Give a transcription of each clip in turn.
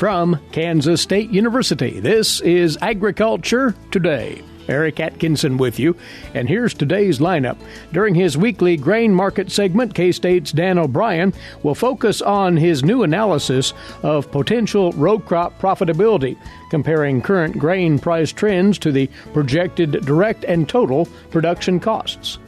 from Kansas State University. This is Agriculture Today. Eric Atkinson with you, and here's today's lineup. During his weekly grain market segment, K-State's Dan O'Brien will focus on his new analysis of potential row crop profitability, comparing current grain price trends to the projected direct and total production costs.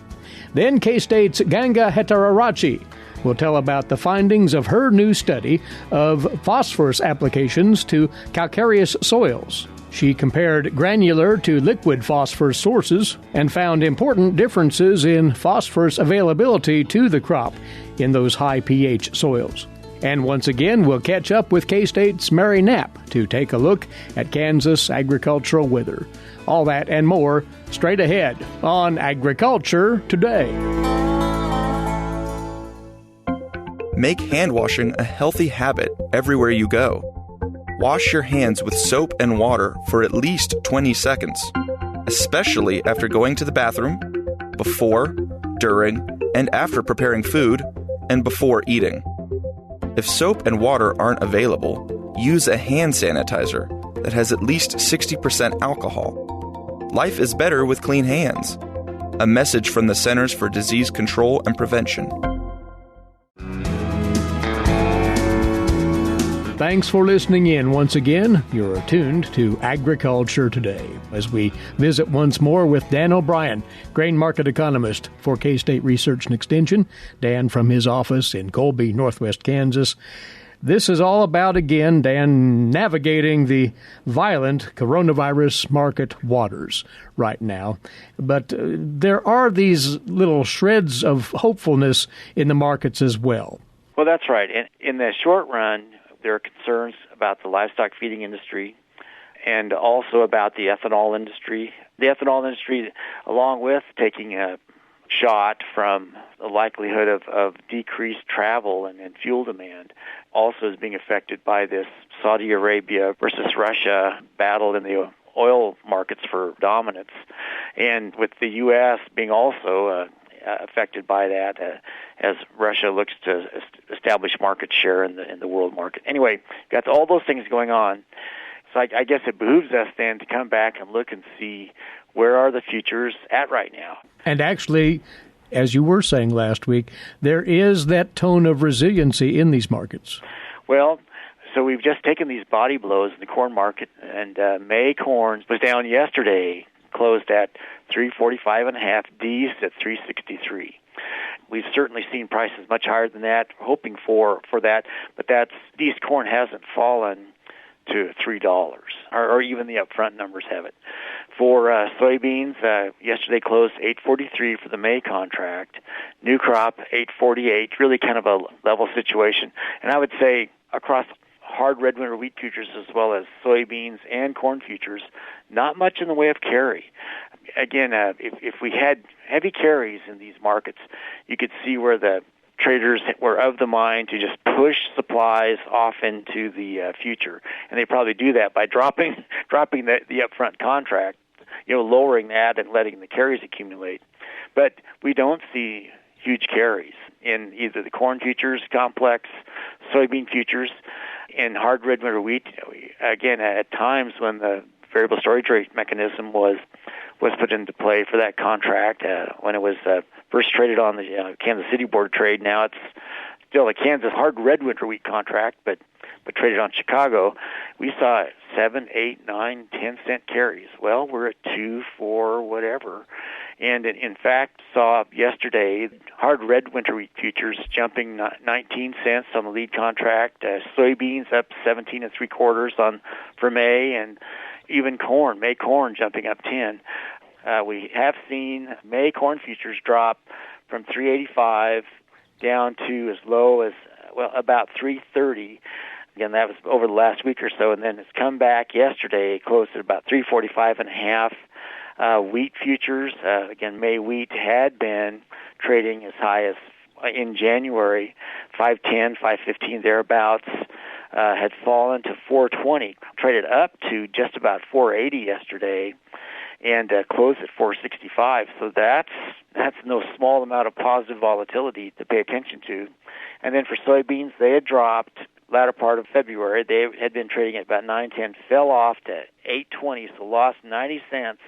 Then K-State's Ganga Hettiarachchi will tell about the findings of her new study of phosphorus applications to calcareous soils. She compared granular to liquid phosphorus sources and found important differences in phosphorus availability to the crop in those high pH soils. And once again, we'll catch up with K-State's Mary Knapp to take a look at Kansas agricultural weather. All that and more straight ahead on Agriculture Today. Make hand washing a healthy habit everywhere you go. Wash your hands with soap and water for at least 20 seconds, especially after going to the bathroom, before, during, and after preparing food, and before eating. If soap and water aren't available, use a hand sanitizer that has at least 60% alcohol. Life is better with clean hands. A message from the Centers for Disease Control and Prevention. Thanks for listening in once again. You're tuned to Agriculture Today as we visit once more with Dan O'Brien, grain market economist for K-State Research and Extension. Dan from his office in Colby, Northwest Kansas. This is all about, again, Dan, navigating the violent coronavirus market waters right now. But there are these little shreds of hopefulness in the markets as well. Well, that's right. In the short run, there are concerns about the livestock feeding industry and also about the ethanol industry. The ethanol industry, along with taking a shot from the likelihood of decreased travel and fuel demand, also is being affected by this Saudi Arabia versus Russia battle in the oil markets for dominance, and with the U.S. being also affected by that as Russia looks to establish market share in the world market. Anyway, got all those things going on. So I guess it behooves us then to come back and look and see where are the futures at right now. And actually, as you were saying last week, there is that tone of resiliency in these markets. Well, so we've just taken these body blows in the corn market, and May corn was down yesterday, closed at 345.5, D's at 363. We've certainly seen prices much higher than that, hoping for that, but D's corn hasn't fallen to $3, or even the upfront numbers have it. For soybeans, yesterday closed 843 for the May contract, new crop 848, really kind of a level situation. And I would say across hard red winter wheat futures as well as soybeans and corn futures, not much in the way of carry. Again, if we had heavy carries in these markets, you could see where the traders were of the mind to just push supplies off into the future, and they probably do that by dropping the upfront contract, lowering that and letting the carries accumulate. But we don't see huge carries in either the corn futures complex, soybean futures, and hard red winter wheat. Again, at times when the variable storage rate mechanism was put into play for that contract, when it was first traded on the Kansas City Board of Trade. Now it's still a Kansas hard red winter wheat contract, but traded on Chicago. We saw 7, 8, 9, 10 cent carries. Well, we're at 2, 4, whatever. And in fact, saw yesterday hard red winter wheat futures jumping 19 cents on the lead contract. Soybeans up 17 3/4 for May, and even corn, May corn jumping up 10. We have seen May corn futures drop from 385 down to as low as about 330. Again, that was over the last week or so, and then it's come back yesterday, closed at about 345.5. Wheat futures, again, May wheat had been trading as high as in January, 510, 515 thereabouts, had fallen to 420, traded up to just about 480 yesterday, and closed at 465. So that's no small amount of positive volatility to pay attention to. And then for soybeans, they had dropped latter part of February. They had been trading at about 9.10, fell off to 8.20, so lost 90 cents,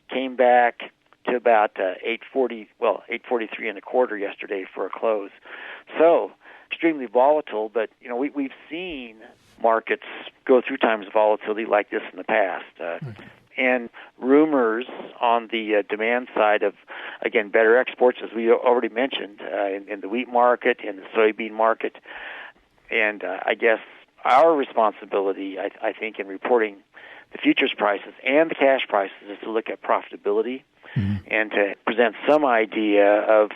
came back to about 8.43 and a quarter yesterday for a close. So extremely volatile, but we've seen markets go through times of volatility like this in the past. And rumors on the demand side of, again, better exports, as we already mentioned, in the wheat market, in the soybean market. And I guess our responsibility, I think, in reporting the futures prices and the cash prices is to look at profitability and to present some idea of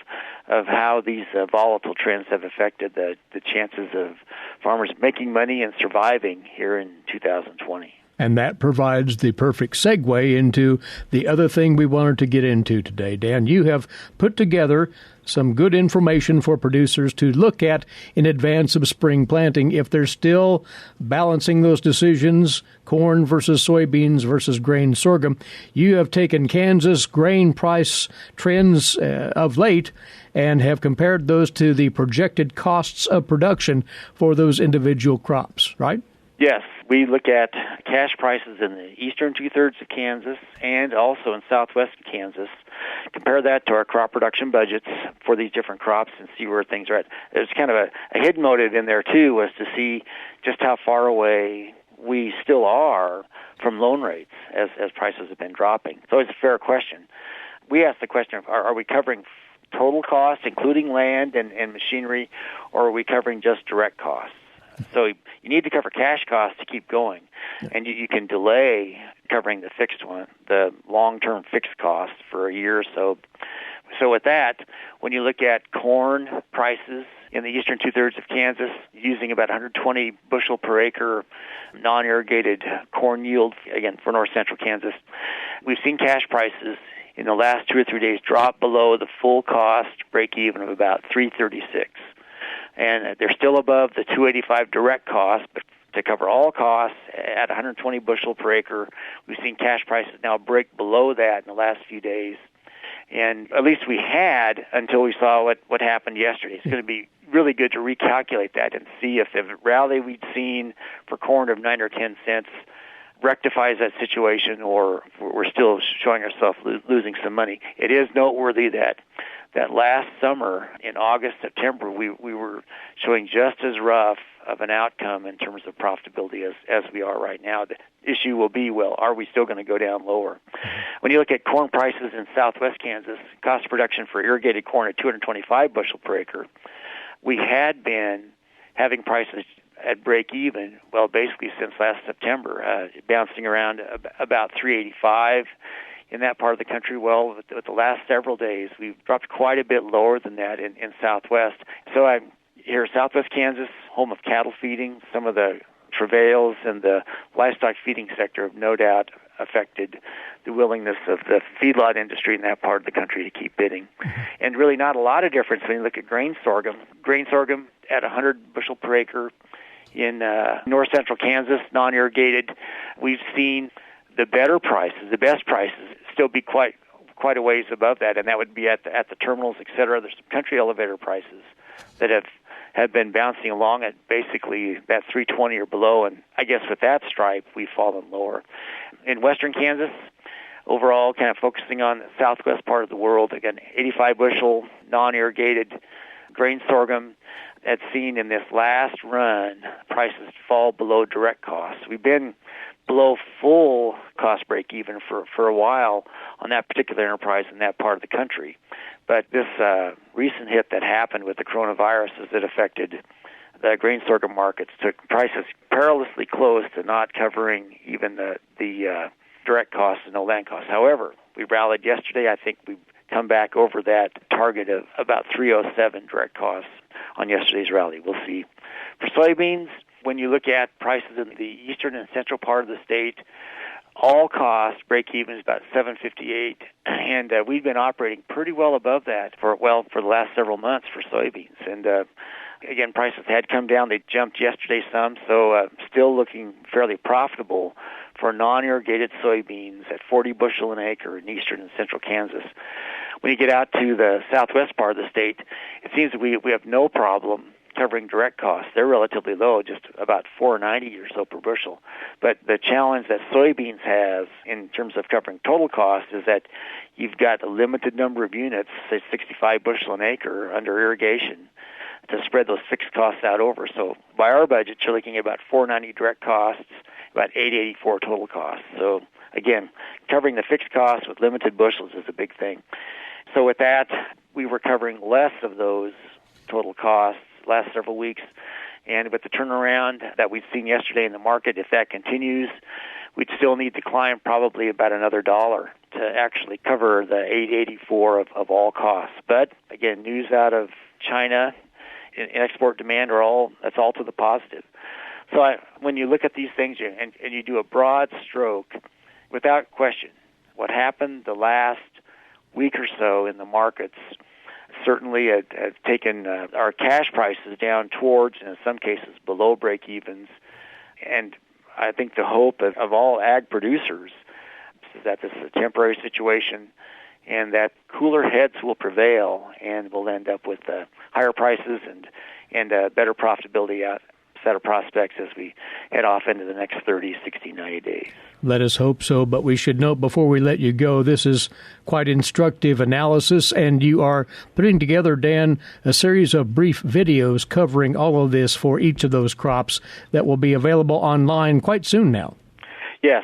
how these volatile trends have affected the chances of farmers making money and surviving here in 2020. And that provides the perfect segue into the other thing we wanted to get into today. Dan, you have put together some good information for producers to look at in advance of spring planting if they're still balancing those decisions, corn versus soybeans versus grain sorghum. You have taken Kansas grain price trends of late and have compared those to the projected costs of production for those individual crops, right? Yes, we look at cash prices in the eastern two-thirds of Kansas and also in southwest Kansas. Compare that to our crop production budgets for these different crops and see where things are at. There's kind of a hidden motive in there, too, was to see just how far away we still are from loan rates as prices have been dropping. So it's a fair question. We ask the question of, are we covering total costs, including land and machinery, or are we covering just direct costs? So you need to cover cash costs to keep going, and you can delay covering the fixed one, the long-term fixed costs for a year or so. So with that, when you look at corn prices in the eastern two-thirds of Kansas, using about 120 bushel per acre non-irrigated corn yield, again, for north-central Kansas, we've seen cash prices in the last 2 or 3 days drop below the full cost break-even of about $3.36. And they're still above the $2.85 direct cost, but to cover all costs at 120 bushel per acre, we've seen cash prices now break below that in the last few days. And at least we had until we saw what happened yesterday. It's going to be really good to recalculate that and see if the rally we'd seen for corn of 9 or 10 cents rectifies that situation, or we're still showing ourselves losing some money. It is noteworthy that last summer, in August, September, we were showing just as rough of an outcome in terms of profitability as we are right now. The issue will be, well, are we still going to go down lower? When you look at corn prices in southwest Kansas, cost of production for irrigated corn at 225 bushel per acre, we had been having prices at break even, well, basically since last September, bouncing around about 385 in that part of the country. Well, with the last several days, we've dropped quite a bit lower than that in southwest. So I'm here, southwest Kansas, home of cattle feeding. Some of the travails and the livestock feeding sector have no doubt affected the willingness of the feedlot industry in that part of the country to keep bidding. And really not a lot of difference when you look at grain sorghum. Grain sorghum at 100 bushel per acre in north-central Kansas, non-irrigated. We've seen the better prices, the best prices, still be quite a ways above that, and that would be at the terminals, et cetera. There's some country elevator prices that have been bouncing along at basically that 320 or below, and I guess with that stripe, we've fallen lower. In western Kansas, overall, kind of focusing on the southwest part of the world, again, 85 bushel, non-irrigated grain sorghum, had seen in this last run prices fall below direct costs. We've been below full cost break even for a while on that particular enterprise in that part of the country. But this recent hit that happened with the coronavirus as it affected the grain sorghum markets took prices perilously close to not covering even the direct costs and no land costs. However, we rallied yesterday. I think we've come back over that target of about 307 direct costs on yesterday's rally. We'll see. For soybeans, when you look at prices in the eastern and central part of the state, all costs break even is about 758, and we've been operating pretty well above that for the last several months for soybeans. And again, prices had come down; they jumped yesterday some, so still looking fairly profitable for non-irrigated soybeans at 40 bushel an acre in eastern and central Kansas. When you get out to the southwest part of the state, it seems that we have no problem covering direct costs. They're relatively low, just about $4.90 or so per bushel. But the challenge that soybeans has in terms of covering total cost is that you've got a limited number of units, say 65 bushel an acre under irrigation, to spread those fixed costs out over. So by our budget, you're looking at about $4.90 direct costs, about $8.84 total costs. So again, covering the fixed costs with limited bushels is a big thing. So with that, we were covering less of those total costs last several weeks. And with the turnaround that we've seen yesterday in the market, if that continues, we'd still need to climb probably about another $1 to actually cover the $8.84 of all costs. But again, news out of China and export demand that's all to the positive. So when you look at these things and you do a broad stroke, without question, what happened the last week or so in the markets certainly have taken our cash prices down towards, and in some cases, below break-evens. And I think the hope of all ag producers is that this is a temporary situation and that cooler heads will prevail and we'll end up with higher prices and better profitability set of prospects as we head off into the next 30, 60, 90 days. Let us hope so, but we should note before we let you go, this is quite instructive analysis, and you are putting together, Dan, a series of brief videos covering all of this for each of those crops that will be available online quite soon now. Yes,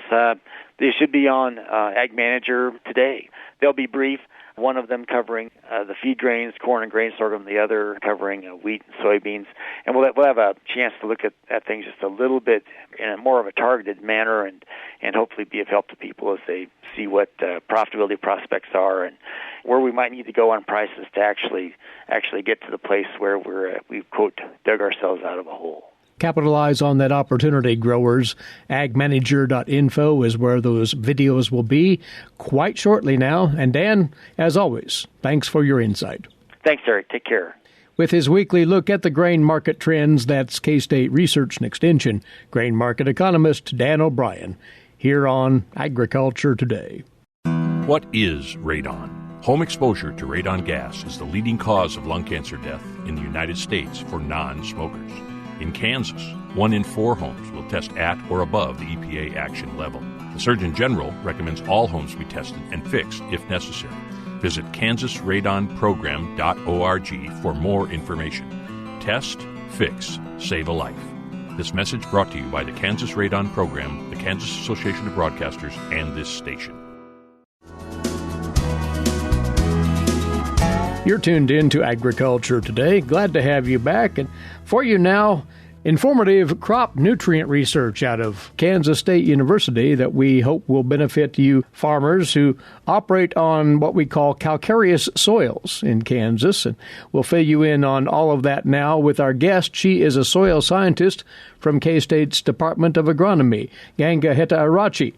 they should be on Ag Manager today. They'll be brief. One of them covering the feed grains, corn and grain sorghum, the other covering wheat and soybeans. And we'll have a chance to look at things just a little bit in a more of a targeted manner and hopefully be of help to people as they see what profitability prospects are and where we might need to go on prices to actually get to the place where we've, quote, dug ourselves out of a hole. Capitalize on that opportunity, growers. Agmanager.info is where those videos will be quite shortly now. And Dan, as always, thanks for your insight. Thanks, Eric. Take care. With his weekly look at the grain market trends, that's K-State Research and Extension grain market economist Dan O'Brien, here on Agriculture Today. What is radon? Home exposure to radon gas is the leading cause of lung cancer death in the United States for non-smokers. In Kansas, 1 in 4 homes will test at or above the EPA action level. The Surgeon General recommends all homes be tested and fixed if necessary. Visit kansasradonprogram.org for more information. Test, fix, save a life. This message brought to you by the Kansas Radon Program, the Kansas Association of Broadcasters, and this station. You're tuned in to Agriculture Today. Glad to have you back. And for you now, informative crop nutrient research out of Kansas State University that we hope will benefit you farmers who operate on what we call calcareous soils in Kansas. And we'll fill you in on all of that now with our guest. She is a soil scientist from K-State's Department of Agronomy, Ganga Hettiarachchi.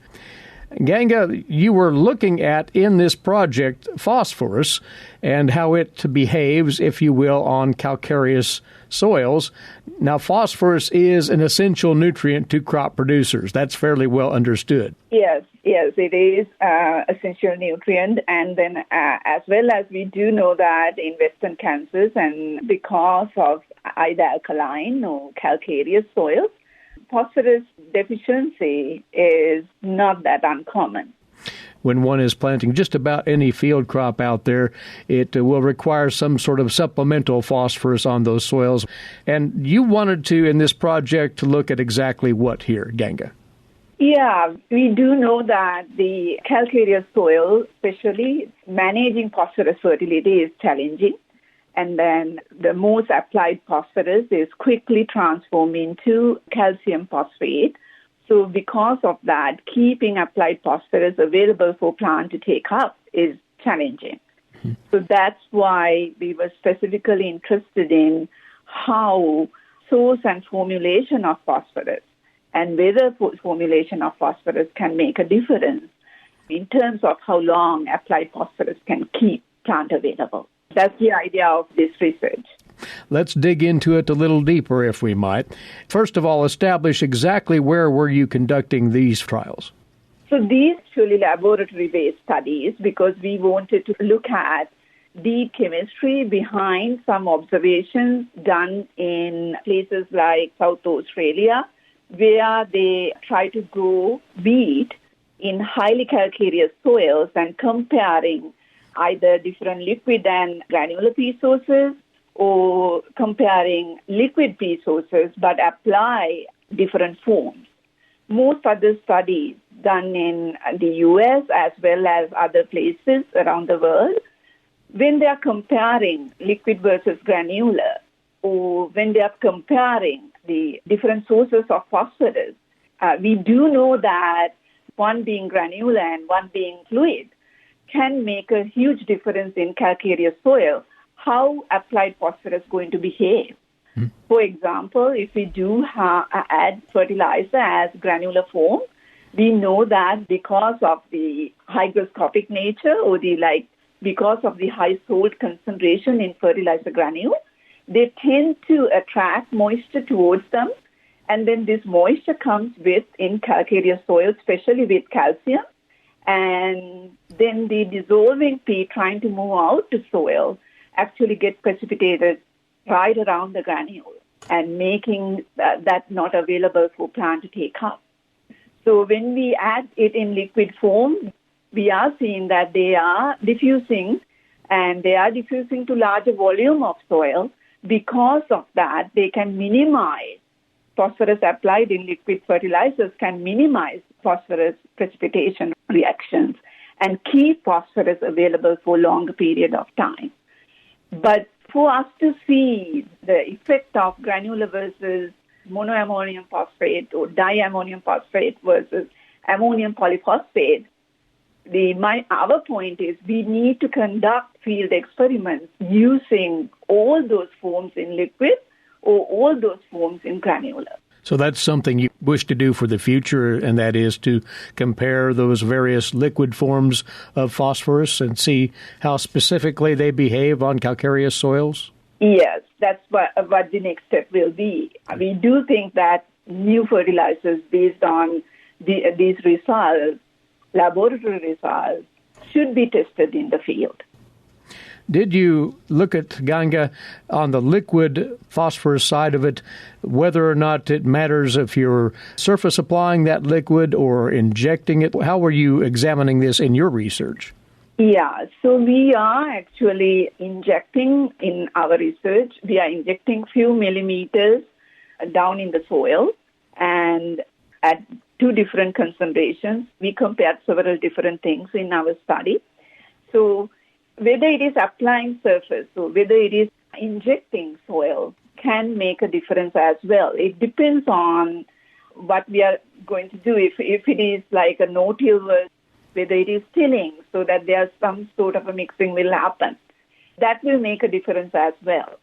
Ganga, you were looking at in this project phosphorus and how it behaves, if you will, on calcareous soils. Now, phosphorus is an essential nutrient to crop producers. That's fairly well understood. Yes, it is essential nutrient. And then as well as we do know that in western Kansas, and because of either alkaline or calcareous soils, phosphorus deficiency is not that uncommon. When one is planting just about any field crop out there, it will require some sort of supplemental phosphorus on those soils. And you wanted to, in this project, to look at exactly what here, Ganga? Yeah, we do know that the calcareous soil, especially managing phosphorus fertility, is challenging. And then the most applied phosphorus is quickly transformed into calcium phosphate. So because of that, keeping applied phosphorus available for plant to take up is challenging. Mm-hmm. So that's why we were specifically interested in how source and formulation of phosphorus and whether formulation of phosphorus can make a difference in terms of how long applied phosphorus can keep plant available. That's the idea of this research. Let's dig into it a little deeper, if we might. First of all, establish exactly where were you conducting these trials? So these actually laboratory-based studies because we wanted to look at deep chemistry behind some observations done in places like South Australia, where they try to grow wheat in highly calcareous soils and comparing either different liquid and granular pea sources or comparing liquid pea sources but apply different forms. Most other studies done in the US as well as other places around the world, when they are comparing liquid versus granular, or when they are comparing the different sources of phosphorus, we do know that one being granular and one being fluid can make a huge difference in calcareous soil, how applied phosphorus is going to behave. For example, if we do add fertilizer as granular form, we know that because of the hygroscopic nature or because of the high salt concentration in fertilizer granule, they tend to attract moisture towards them. And then this moisture comes in calcareous soil, especially with calcium. And then the dissolving peat trying to move out to soil actually gets precipitated right around the granule and making that not available for plant to take up. So when we add it in liquid form, we are seeing that they are diffusing, and they are diffusing to larger volume of soil. Because of that, they can minimize phosphorus applied in liquid fertilizers, can minimize phosphorus precipitation reactions and keep phosphorus available for a longer period of time. But for us to see the effect of granular versus monoammonium phosphate or diammonium phosphate versus ammonium polyphosphate, our point is we need to conduct field experiments using all those forms in liquid or all those forms in granular. So that's something you wish to do for the future, and that is to compare those various liquid forms of phosphorus and see how specifically they behave on calcareous soils? Yes, that's what the next step will be. We do think that new fertilizers based on these results, laboratory results, should be tested in the field. Did you look at, Ganga, on the liquid phosphorus side of it, whether or not it matters if you're surface applying that liquid or injecting it? How were you examining this in your research? Yeah, so we are actually injecting in our research, we are injecting few millimeters down in the soil, and at 2 different concentrations. We compared several different things in our study. So whether it is applying surface or whether it is injecting soil can make a difference as well. It depends on what we are going to do. If it is like a no-till, whether it is tilling, so that there's some sort of a mixing will happen. That will make a difference as well.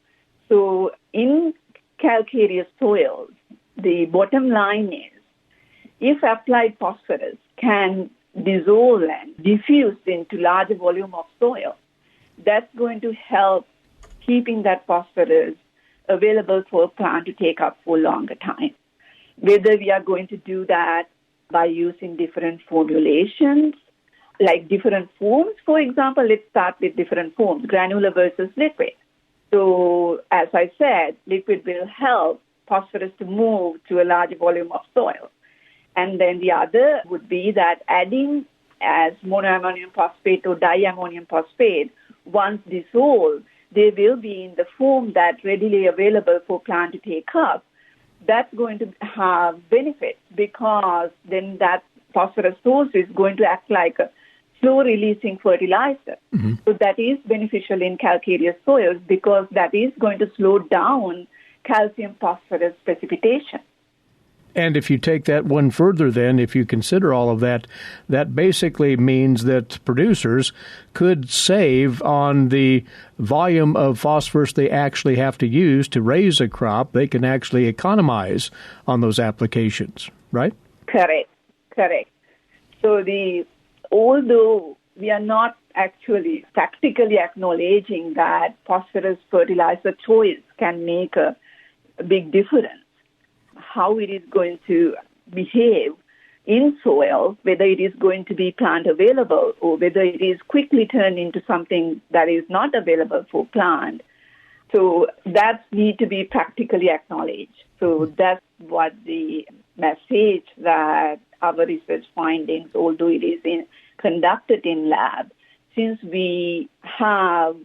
So in calcareous soils, the bottom line is, if applied phosphorus can dissolve and diffuse into larger volume of soil, that's going to help keeping that phosphorus available for a plant to take up for a longer time. Whether we are going to do that by using different formulations, like different forms, for example, let's start with different forms, granular versus liquid. So, as I said, liquid will help phosphorus to move to a larger volume of soil. And then the other would be that adding as monoammonium phosphate or diammonium phosphate, once dissolved, they will be in the form that's readily available for plant to take up. That's going to have benefits because then that phosphorus source is going to act like a slow-releasing fertilizer. Mm-hmm. So that is beneficial in calcareous soils because that is going to slow down calcium-phosphorus precipitation. And if you take that one further then, if you consider all of that, that basically means that producers could save on the volume of phosphorus they actually have to use to raise a crop. They can actually economize on those applications, right? Correct. So although we are not actually practically acknowledging that phosphorus fertilizer choice can make a big difference, how it is going to behave in soil, whether it is going to be plant available or whether it is quickly turned into something that is not available for plant. So that needs to be practically acknowledged. So that's what the message that our research findings, although it is conducted in lab, since we have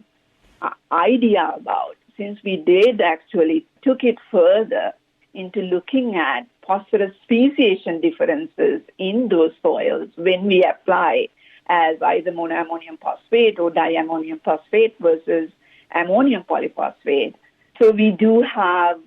an idea about, since we did actually took it further into looking at phosphorus speciation differences in those soils when we apply as either monoammonium phosphate or diammonium phosphate versus ammonium polyphosphate. So we do have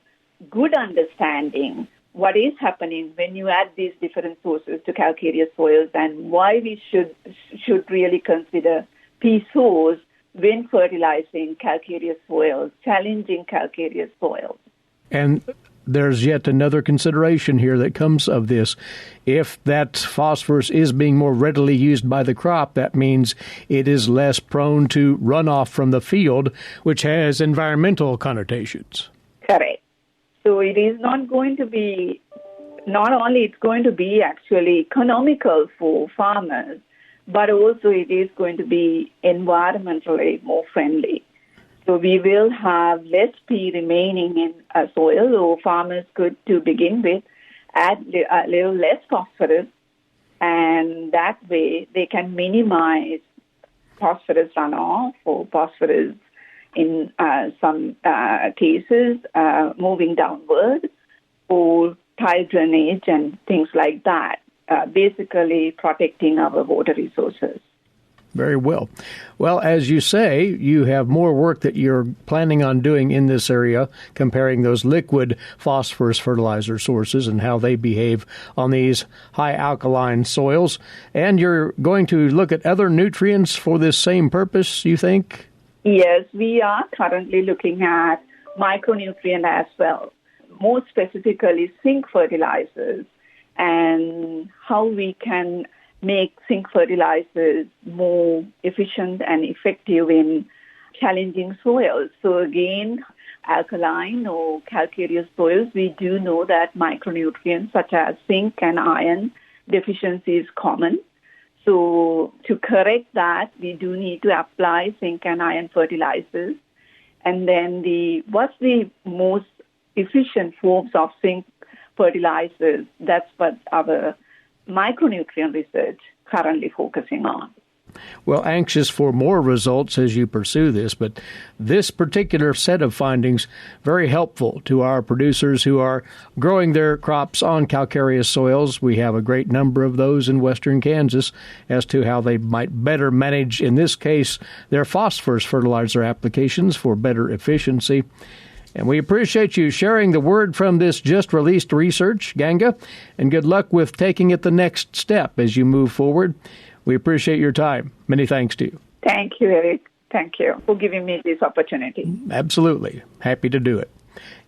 good understanding what is happening when you add these different sources to calcareous soils and why we should really consider PSOs when fertilizing calcareous soils, challenging calcareous soils. And there's yet another consideration here that comes of this. If that phosphorus is being more readily used by the crop, that means it is less prone to runoff from the field, which has environmental connotations. Correct. So it is not going to be, not only it's going to be actually economical for farmers, but also it is going to be environmentally more friendly. So we will have less P remaining in a soil, or farmers could, to begin with, add a little less phosphorus, and that way they can minimize phosphorus runoff or phosphorus in some cases moving downward, or tile drainage and things like that, basically protecting our water resources. Very well. Well, as you say, you have more work that you're planning on doing in this area, comparing those liquid phosphorus fertilizer sources and how they behave on these high alkaline soils. And you're going to look at other nutrients for this same purpose, you think? Yes, we are currently looking at micronutrient as well, more specifically zinc fertilizers, and how we can make zinc fertilizers more efficient and effective in challenging soils. So again, alkaline or calcareous soils, we do know that micronutrients such as zinc and iron deficiency is common. So to correct that, we do need to apply zinc and iron fertilizers. And then what's the most efficient forms of zinc fertilizers? That's what our micronutrient research currently focusing on. Well, anxious for more results as you pursue this, but this particular set of findings very helpful to our producers who are growing their crops on calcareous soils. We have a great number of those in western Kansas as to how they might better manage, in this case, their phosphorus fertilizer applications for better efficiency. And we appreciate you sharing the word from this just-released research, Ganga, and good luck with taking it the next step as you move forward. We appreciate your time. Many thanks to you. Thank you, Eric. Thank you for giving me this opportunity. Absolutely. Happy to do it.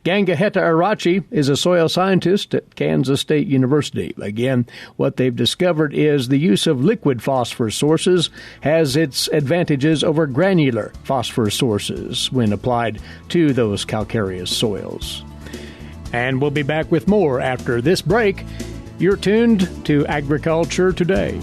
Ganga Hettiarachchi is a soil scientist at Kansas State University. Again, what they've discovered is the use of liquid phosphorus sources has its advantages over granular phosphorus sources when applied to those calcareous soils. And we'll be back with more after this break. You're tuned to Agriculture Today.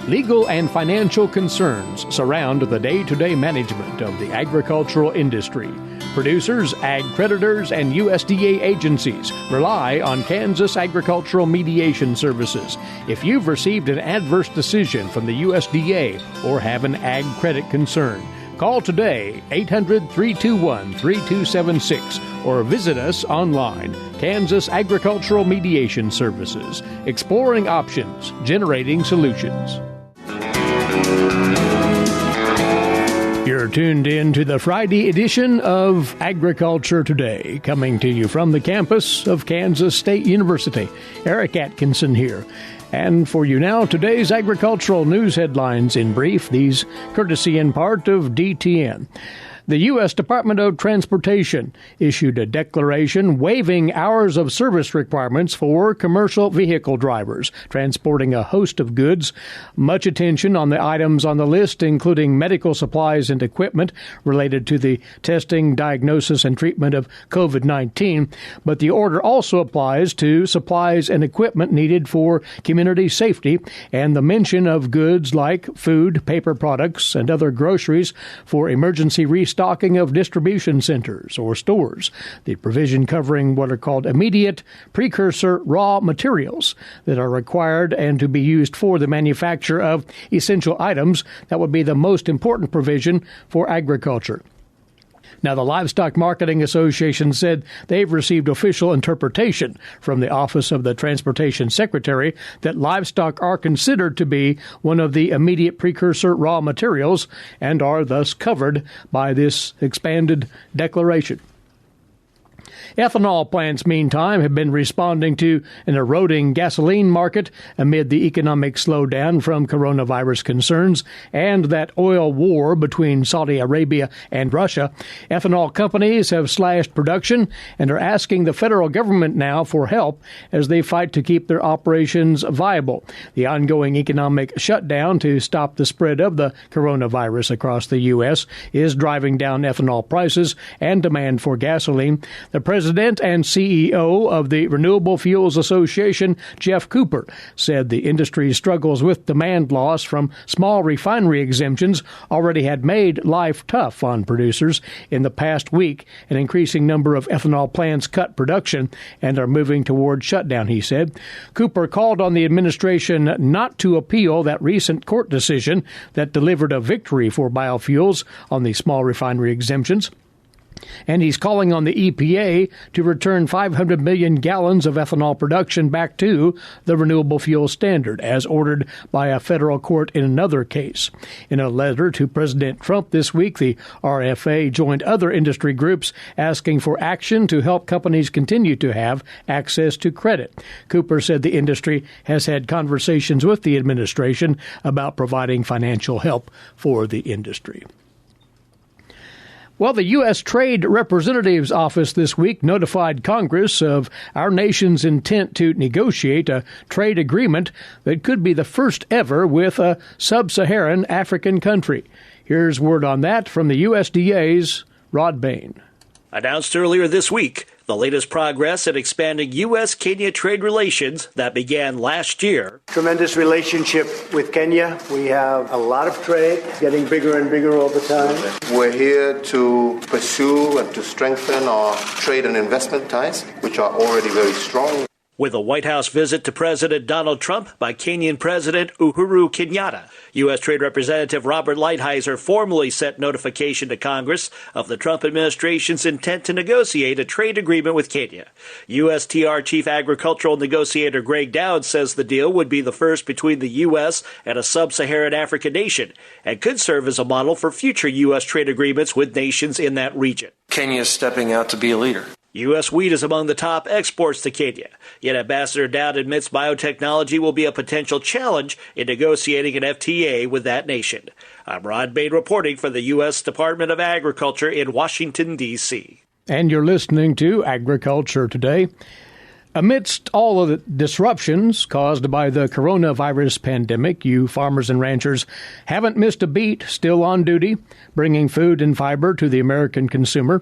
Legal and financial concerns surround the day-to-day management of the agricultural industry. Producers, ag creditors, and USDA agencies rely on Kansas Agricultural Mediation Services. If you've received an adverse decision from the USDA or have an ag credit concern, call today 800-321-3276 or visit us online. Kansas Agricultural Mediation Services, exploring options, generating solutions. You're tuned in to the Friday edition of Agriculture Today, coming to you from the campus of Kansas State University. Eric Atkinson here. And for you now, today's agricultural news headlines in brief, these courtesy in part of DTN. The U.S. Department of Transportation issued a declaration waiving hours of service requirements for commercial vehicle drivers transporting a host of goods. Much attention on the items on the list, including medical supplies and equipment related to the testing, diagnosis, and treatment of COVID-19. But the order also applies to supplies and equipment needed for community safety and the mention of goods like food, paper products, and other groceries for emergency restocking of distribution centers or stores. The provision covering what are called immediate precursor raw materials that are required and to be used for the manufacture of essential items. That would be the most important provision for agriculture. Now, the Livestock Marketing Association said they've received official interpretation from the Office of the Transportation Secretary that livestock are considered to be one of the immediate precursor raw materials and are thus covered by this expanded declaration. Ethanol plants, meantime, have been responding to an eroding gasoline market amid the economic slowdown from coronavirus concerns and that oil war between Saudi Arabia and Russia. Ethanol companies have slashed production and are asking the federal government now for help as they fight to keep their operations viable. The ongoing economic shutdown to stop the spread of the coronavirus across the U.S. is driving down ethanol prices and demand for gasoline. The President and CEO of the Renewable Fuels Association, Jeff Cooper, said the industry's struggles with demand loss from small refinery exemptions already had made life tough on producers. In the past week, an increasing number of ethanol plants cut production and are moving toward shutdown, he said. Cooper called on the administration not to appeal that recent court decision that delivered a victory for biofuels on the small refinery exemptions. And he's calling on the EPA to return 500 million gallons of ethanol production back to the renewable fuel standard, as ordered by a federal court in another case. In a letter to President Trump this week, the RFA joined other industry groups asking for action to help companies continue to have access to credit. Cooper said the industry has had conversations with the administration about providing financial help for the industry. Well, the U.S. Trade Representative's Office this week notified Congress of our nation's intent to negotiate a trade agreement that could be the first ever with a sub-Saharan African country. Here's word on that from the USDA's Rod Bain. Announced earlier this week, the latest progress in expanding U.S.-Kenya trade relations that began last year. Tremendous relationship with Kenya. We have a lot of trade, getting bigger and bigger all the time. We're here to pursue and to strengthen our trade and investment ties, which are already very strong. With a White House visit to President Donald Trump by Kenyan President Uhuru Kenyatta, U.S. Trade Representative Robert Lighthizer formally sent notification to Congress of the Trump administration's intent to negotiate a trade agreement with Kenya. USTR Chief Agricultural Negotiator Greg Dowd says the deal would be the first between the U.S. and a sub-Saharan African nation and could serve as a model for future U.S. trade agreements with nations in that region. Kenya is stepping out to be a leader. U.S. wheat is among the top exports to Kenya, yet Ambassador Dowd admits biotechnology will be a potential challenge in negotiating an FTA with that nation. I'm Rod Bain reporting for the U.S. Department of Agriculture in Washington, D.C. And you're listening to Agriculture Today. Amidst all of the disruptions caused by the coronavirus pandemic, you farmers and ranchers haven't missed a beat, still on duty, bringing food and fiber to the American consumer.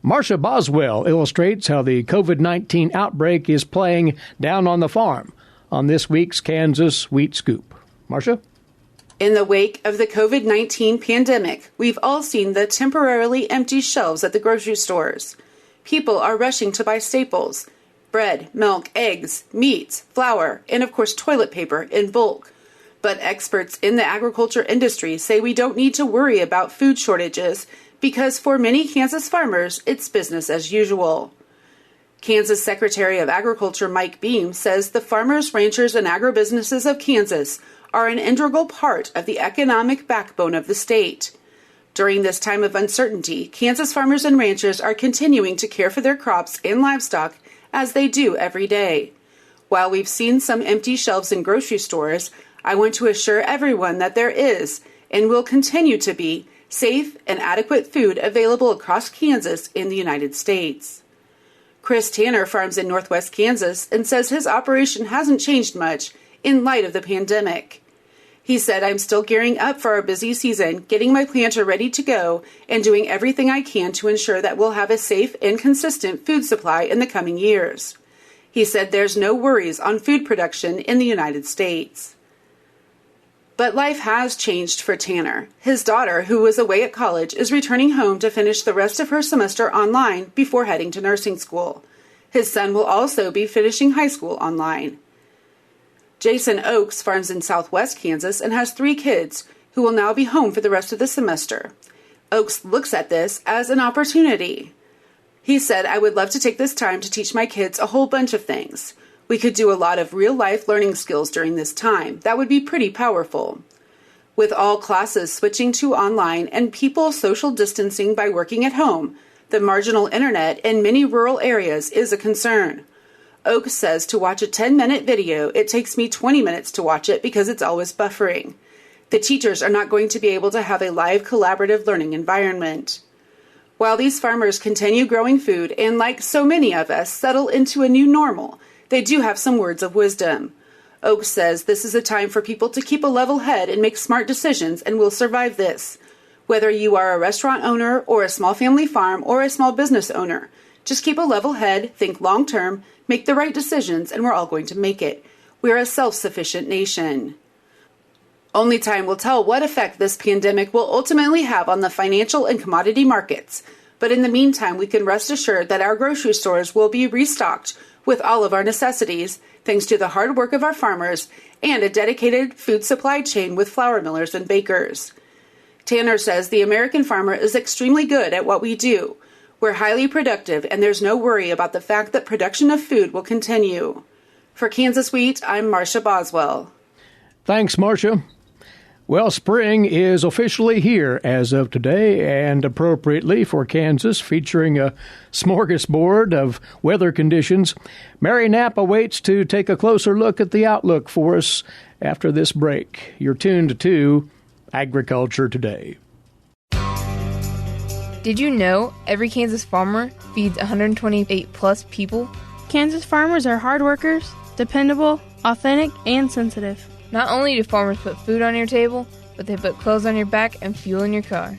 Marcia Boswell illustrates how the COVID-19 outbreak is playing down on the farm on this week's Kansas Wheat Scoop. Marcia? In the wake of the COVID-19 pandemic, we've all seen the temporarily empty shelves at the grocery stores. People are rushing to buy staples: bread, milk, eggs, meats, flour, and of course toilet paper in bulk. But experts in the agriculture industry say we don't need to worry about food shortages because for many Kansas farmers, it's business as usual. Kansas Secretary of Agriculture Mike Beam says the farmers, ranchers, and agribusinesses of Kansas are an integral part of the economic backbone of the state. During this time of uncertainty, Kansas farmers and ranchers are continuing to care for their crops and livestock as they do every day. While we've seen some empty shelves in grocery stores, I want to assure everyone that there is, and will continue to be, safe and adequate food available across Kansas in the United States. Chris Tanner farms in northwest Kansas and says his operation hasn't changed much in light of the pandemic. He said, "I'm still gearing up for our busy season, getting my planter ready to go, and doing everything I can to ensure that we'll have a safe and consistent food supply in the coming years." He said there's no worries on food production in the United States. But life has changed for Tanner. His daughter, who was away at college, is returning home to finish the rest of her semester online before heading to nursing school. His son will also be finishing high school online. Jason Oakes farms in southwest Kansas and has 3 kids who will now be home for the rest of the semester. Oakes looks at this as an opportunity. He said, "I would love to take this time to teach my kids a whole bunch of things. We could do a lot of real-life learning skills during this time. That would be pretty powerful." With all classes switching to online and people social distancing by working at home, the marginal internet in many rural areas is a concern. Oakes says to watch a 10-minute video, it takes me 20 minutes to watch it because it's always buffering. The teachers are not going to be able to have a live collaborative learning environment. While these farmers continue growing food and, like so many of us, settle into a new normal, they do have some words of wisdom. Oakes says this is a time for people to keep a level head and make smart decisions, and we'll survive this. Whether you are a restaurant owner or a small family farm or a small business owner, just keep a level head, think long term, make the right decisions, and we're all going to make it. We are a self-sufficient nation. Only time will tell what effect this pandemic will ultimately have on the financial and commodity markets. But in the meantime, we can rest assured that our grocery stores will be restocked with all of our necessities, thanks to the hard work of our farmers and a dedicated food supply chain with flour millers and bakers. Tanner says the American farmer is extremely good at what we do. We're highly productive, and there's no worry about the fact that production of food will continue. For Kansas Wheat, I'm Marcia Boswell. Thanks, Marcia. Well, spring is officially here as of today, and appropriately for Kansas, featuring a smorgasbord of weather conditions. Mary Knapp awaits to take a closer look at the outlook for us after this break. You're tuned to Agriculture Today. Did you know every Kansas farmer feeds 128 plus people? Kansas farmers are hard workers, dependable, authentic, and sensitive. Not only do farmers put food on your table, but they put clothes on your back and fuel in your car.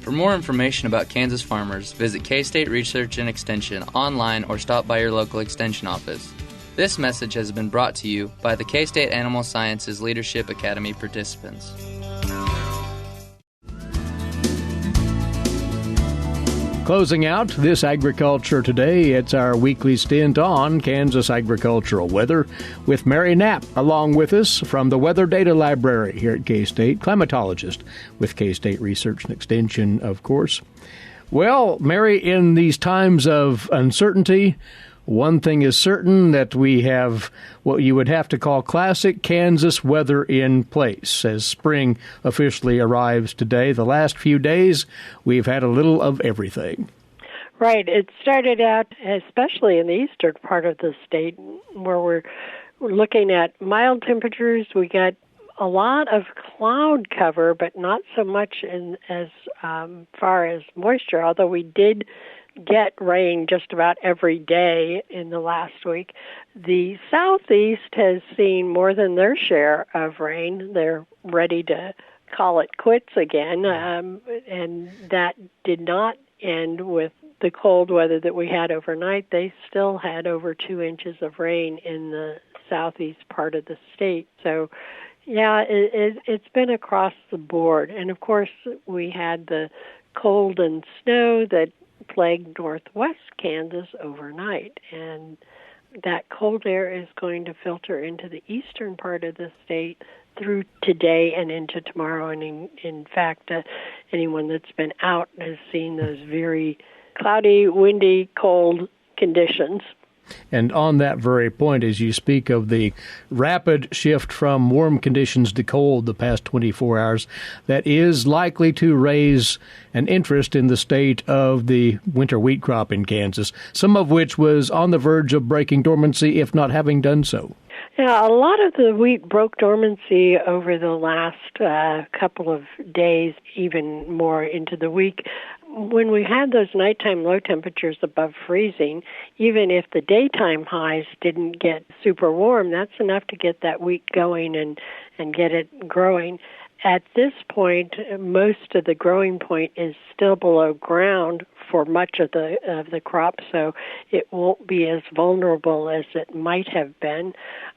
For more information about Kansas farmers, visit K-State Research and Extension online or stop by your local extension office. This message has been brought to you by the K-State Animal Sciences Leadership Academy participants. Closing out this Agriculture Today, it's our weekly stint on Kansas agricultural weather with Mary Knapp along with us from the Weather Data Library here at K-State, climatologist with K-State Research and Extension, of course. Well, Mary, in these times of uncertainty, one thing is certain, that we have what you would have to call classic Kansas weather in place as spring officially arrives today. The last few days, we've had a little of everything. Right. It started out, especially in the eastern part of the state, where we're looking at mild temperatures. We got a lot of cloud cover, but not so much as far as moisture, although we did get rain just about every day in the last week. The southeast has seen more than their share of rain. They're ready to call it quits again, and that did not end with the cold weather that we had overnight. They still had over 2 inches of rain in the southeast part of the state. So, yeah, it's been across the board. And, of course, we had the cold and snow that plagued northwest Kansas overnight, and that cold air is going to filter into the eastern part of the state through today and into tomorrow. And in fact, anyone that's been out has seen those very cloudy, windy, cold conditions. And on that very point, as you speak of the rapid shift from warm conditions to cold the past 24 hours, that is likely to raise an interest in the state of the winter wheat crop in Kansas, some of which was on the verge of breaking dormancy, if not having done so. Yeah, a lot of the wheat broke dormancy over the last couple of days, even more into the week. When we had those nighttime low temperatures above freezing, even if the daytime highs didn't get super warm, that's enough to get that wheat going and get it growing. At this point, most of the growing point is still below ground for much of the crop, so it won't be as vulnerable as it might have been.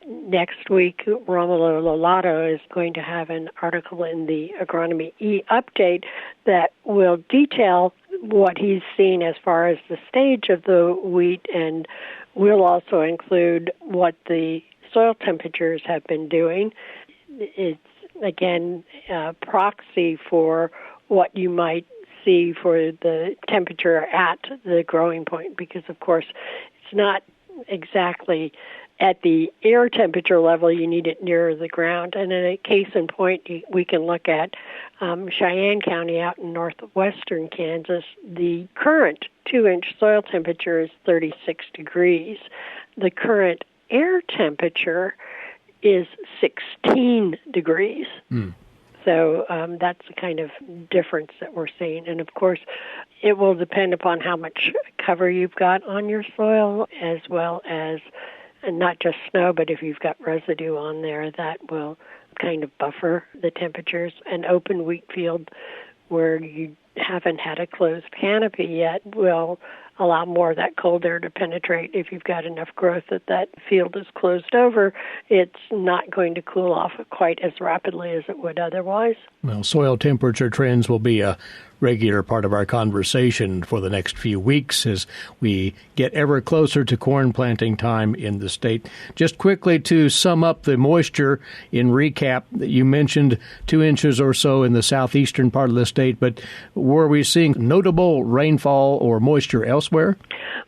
Next week, Romulo Lovato is going to have an article in the Agronomy E update that will detail what he's seen as far as the stage of the wheat, and will also include what the soil temperatures have been doing. It's again, proxy for what you might see for the temperature at the growing point, because, of course, it's not exactly at the air temperature level. You need it nearer the ground. And in a case in point, we can look at Cheyenne County out in northwestern Kansas. The current 2-inch soil temperature is 36 degrees. The current air temperature is 16 degrees. So that's the kind of difference that we're seeing. And, of course, it will depend upon how much cover you've got on your soil, as well as not just snow, but if you've got residue on there, that will kind of buffer the temperatures. An open wheat field where you haven't had a closed canopy yet will allow more of that cold air to penetrate. If you've got enough growth that field is closed over, it's not going to cool off quite as rapidly as it would otherwise. Well, soil temperature trends will be a regular part of our conversation for the next few weeks as we get ever closer to corn planting time in the state. Just quickly to sum up the moisture in recap, you mentioned 2 inches or so in the southeastern part of the state, but were we seeing notable rainfall or moisture elsewhere?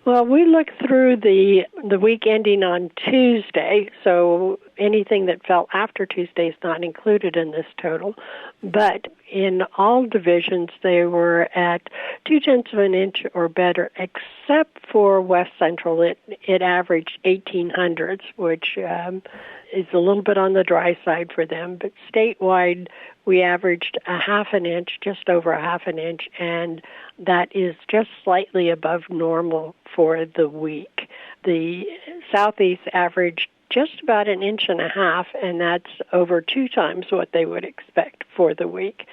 Well, we looked through the week ending on Tuesday, so anything that fell after Tuesday is not included in this total. But in all divisions, they were at 0.2 of an inch or better, except for West Central. It averaged 1800s, which is a little bit on the dry side for them. But statewide, we averaged 0.5 an inch, just over 0.5 an inch, and that is just slightly above normal for the week. The southeast averaged just about 1.5 inches, and that's over 2 times what they would expect for the week.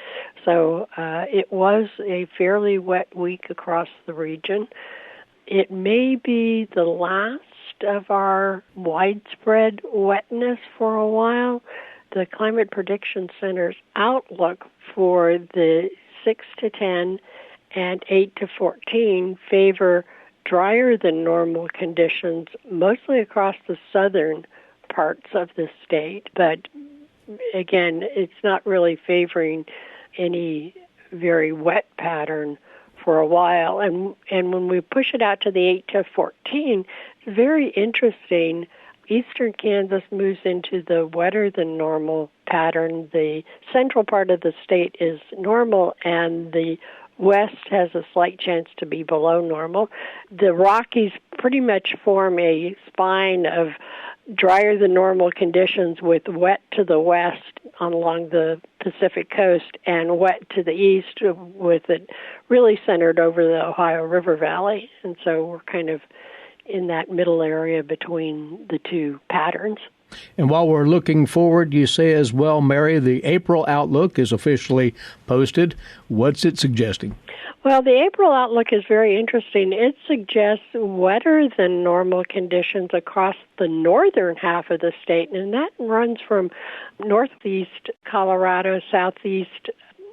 So it was a fairly wet week across the region. It may be the last of our widespread wetness for a while. The Climate Prediction Center's outlook for the 6 to 10 and 8 to 14 favor drier than normal conditions, mostly across the southern parts of the state. But again, it's not really favoring any very wet pattern for a while. And when we push it out to the 8 to 14, it's very interesting. Eastern Kansas moves into the wetter than normal pattern. The central part of the state is normal, and the west has a slight chance to be below normal. The Rockies pretty much form a spine of drier than normal conditions with wet to the west along the Pacific coast and wet to the east, with it really centered over the Ohio River Valley. And so we're kind of in that middle area between the two patterns. And while we're looking forward, you say as well, Mary, the April outlook is officially posted. What's it suggesting? Well, the April outlook is very interesting. It suggests wetter than normal conditions across the northern half of the state, and that runs from northeast Colorado, southeast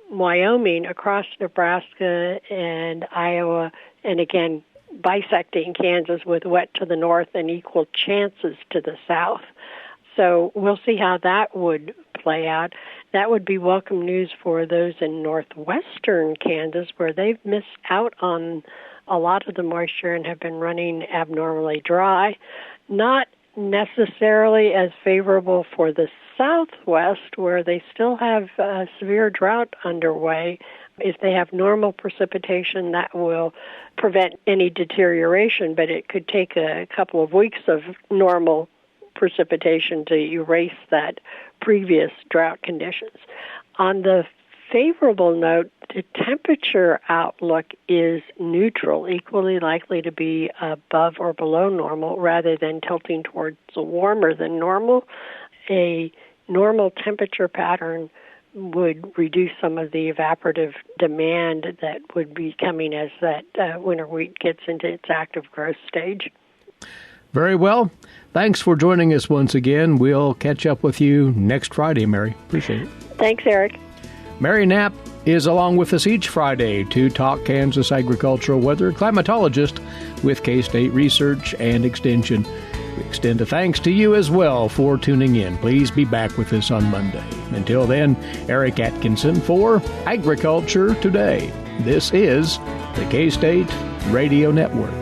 Wyoming, across Nebraska and Iowa, and again, bisecting Kansas with wet to the north and equal chances to the south. So we'll see how that would play out. That would be welcome news for those in northwestern Kansas, where they've missed out on a lot of the moisture and have been running abnormally dry. Not necessarily as favorable for the southwest, where they still have severe drought underway. If they have normal precipitation, that will prevent any deterioration, but it could take a couple of weeks of normal precipitation to erase that previous drought conditions. On the favorable note, the temperature outlook is neutral, equally likely to be above or below normal rather than tilting towards warmer than normal. A normal temperature pattern would reduce some of the evaporative demand that would be coming as that winter wheat gets into its active growth stage. Very well. Thanks for joining us once again. We'll catch up with you next Friday, Mary. Appreciate it. Thanks, Eric. Mary Knapp is along with us each Friday to talk Kansas agricultural weather, climatologist with K-State Research and Extension. We extend a thanks to you as well for tuning in. Please be back with us on Monday. Until then, Eric Atkinson for Agriculture Today. This is the K-State Radio Network.